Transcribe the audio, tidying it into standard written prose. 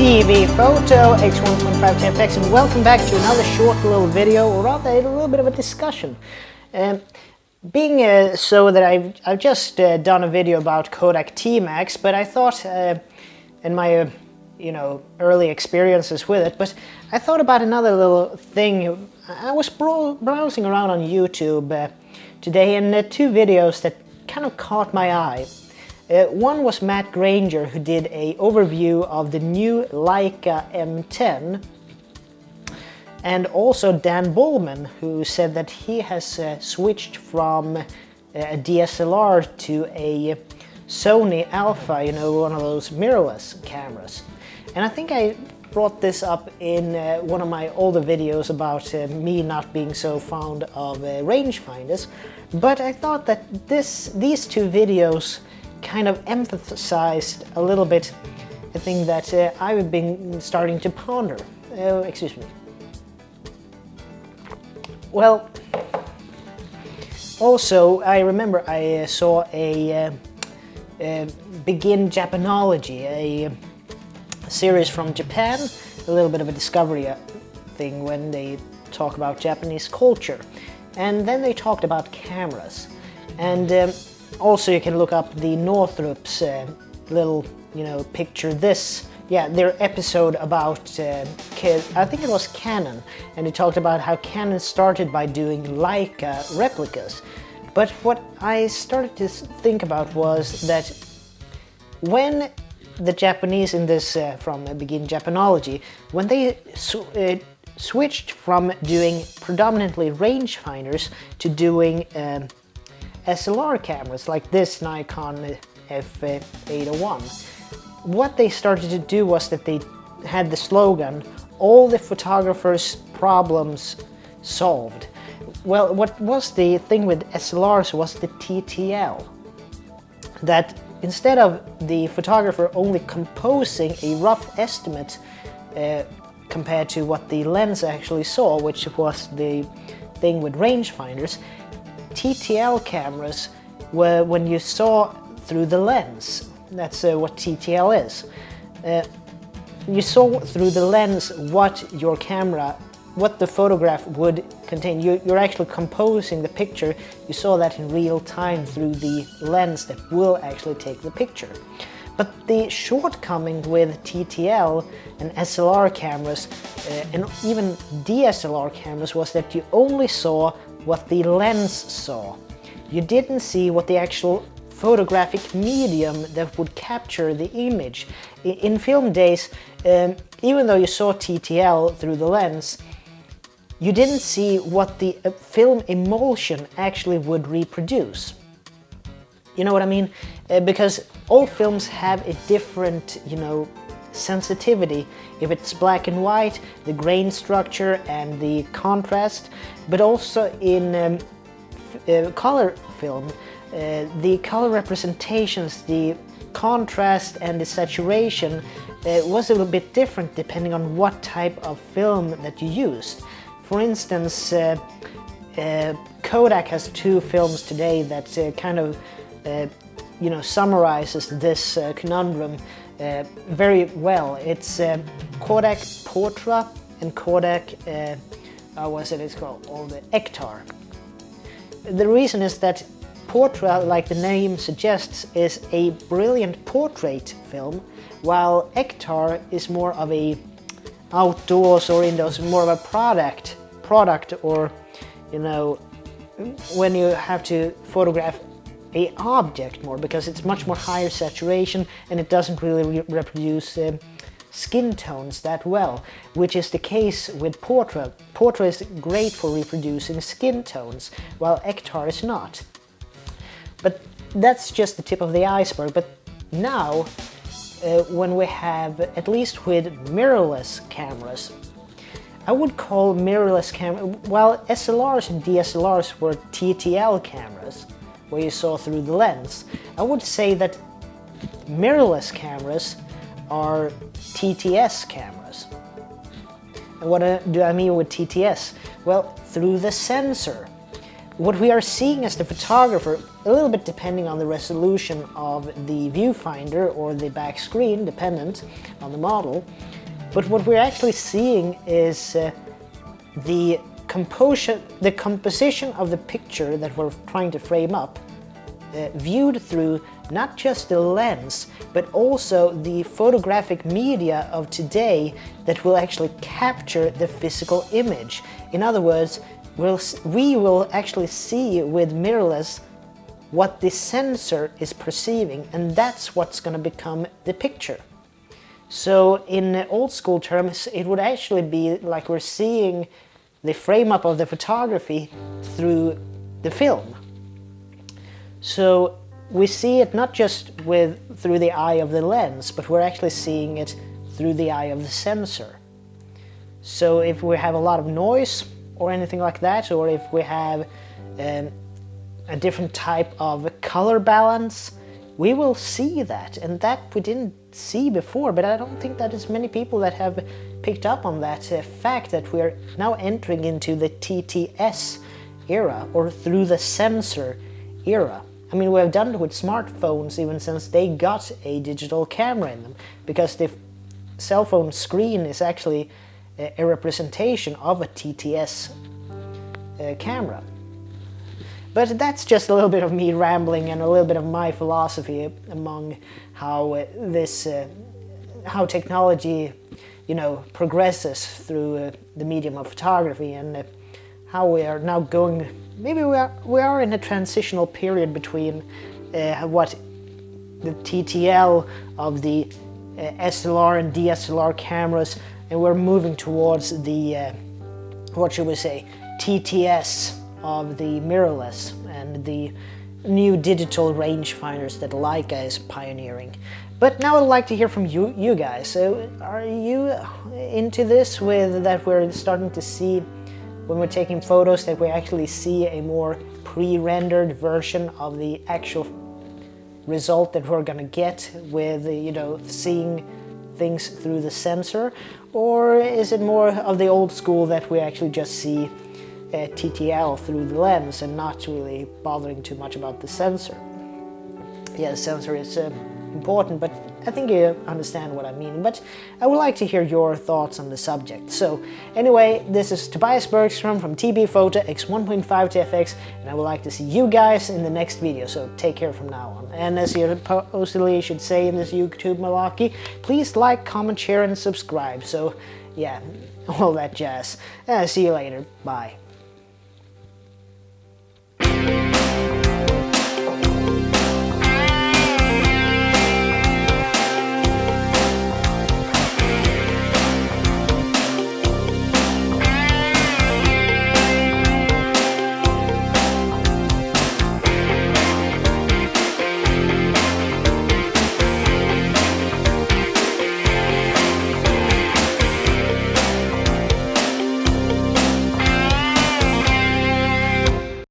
T.B.Photo X1.5 and welcome back to another short little video, or rather a little bit of a discussion. So that I've just done a video about Kodak T-Max, but I thought in my early experiences with it, but I thought about another little thing. I was browsing around on YouTube today, and two videos that kind of caught my eye. One was Matt Granger, who did an overview of the new Leica M10, and also Dan Bullman, who said that he has switched from a DSLR to a Sony Alpha, one of those mirrorless cameras. And I think I brought this up in one of my older videos about me not being so fond of rangefinders, but I thought that these two videos kind of emphasized a little bit a thing that I've been starting to ponder. Excuse me. Well, also I remember I saw a Begin Japanology, a series from Japan, a little bit of a discovery thing when they talk about Japanese culture, and then they talked about cameras, and also you can look up the Northrup's little picture this. Yeah, their episode about, I think it was Canon, and they talked about how Canon started by doing Leica replicas. But what I started to think about was that when the Japanese in this, from Begin Japanology, when they switched from doing predominantly rangefinders to doing SLR cameras like this Nikon F801, what they started to do was that they had the slogan, all the photographers' problems solved. Well, what was the thing with SLRs was the TTL. That instead of the photographer only composing a rough estimate compared to what the lens actually saw, which was the thing with rangefinders, TTL cameras were when you saw through the lens. That's what TTL is. You saw through the lens what the photograph would contain. You're actually composing the picture. You saw that in real time through the lens that will actually take the picture. But the shortcoming with TTL and SLR cameras and even DSLR cameras was that you only saw what the lens saw. You didn't see what the actual photographic medium that would capture the image. In film days, even though you saw TTL through the lens, you didn't see what the film emulsion actually would reproduce. You know what I mean? Because all films have a different, sensitivity. If it's black and white, the grain structure and the contrast, but also in color film, the color representations, the contrast and the saturation was a little bit different depending on what type of film that you used. For instance, Kodak has two films today that kind of summarizes this conundrum very well. It's Kodak Portra and Kodak, it's called the Ektar. The reason is that Portra, like the name suggests, is a brilliant portrait film, while Ektar is more of a outdoors or indoors, more of a product, or when you have to photograph a object more, because it's much more higher saturation and it doesn't really reproduce skin tones that well, which is the case with Portra. Portra is great for reproducing skin tones, while Ektar is not. But that's just the tip of the iceberg. But now, when we have, at least with mirrorless cameras, I would call mirrorless cameras, while SLRs and DSLRs were TTL cameras, where you saw through the lens, I would say that mirrorless cameras are TTS cameras. And what do I mean with TTS? Well, through the sensor. what we are seeing as the photographer, a little bit depending on the resolution of the viewfinder or the back screen, dependent on the model, but what we're actually seeing is the composition of the picture that we're trying to frame up, viewed through not just the lens, but also the photographic media of today that will actually capture the physical image. In other words, we will actually see with mirrorless what the sensor is perceiving, and that's what's going to become the picture. So in old school terms, it would actually be like we're seeing the frame up of the photography through the film. So we see it not just through the eye of the lens, but we're actually seeing it through the eye of the sensor. So if we have a lot of noise or anything like that, or if we have a different type of color balance, we will see that, and that we didn't see before. But I don't think that is many people that have picked up on that fact that we're now entering into the TTS era, or through the sensor era. I mean, we have done it with smartphones even since they got a digital camera in them, because the cell phone screen is actually a representation of a TTS camera. But that's just a little bit of me rambling and a little bit of my philosophy among how how technology, progresses through the medium of photography, and how we are now going. Maybe we are in a transitional period between what the TTL of the SLR and D-SLR cameras, and we're moving towards the what should we say, TTS of the mirrorless and the new digital rangefinders that Leica is pioneering. But now I'd like to hear from you guys. So are you into this, with that we're starting to see, when we're taking photos, that we actually see a more pre-rendered version of the actual result that we're gonna get with, seeing things through the sensor? Or is it more of the old school that we actually just see TTL through the lens and not really bothering too much about the sensor? Yeah, the sensor is important, but I think you understand what I mean. But I would like to hear your thoughts on the subject. So anyway, this is Tobias Bergström from T.B.Photo X1.5 TFX, and I would like to see you guys in the next video, so take care from now on. And as you supposedly should say in this YouTube malarkey, please like, comment, share, and subscribe. So yeah, all that jazz. See you later. Bye.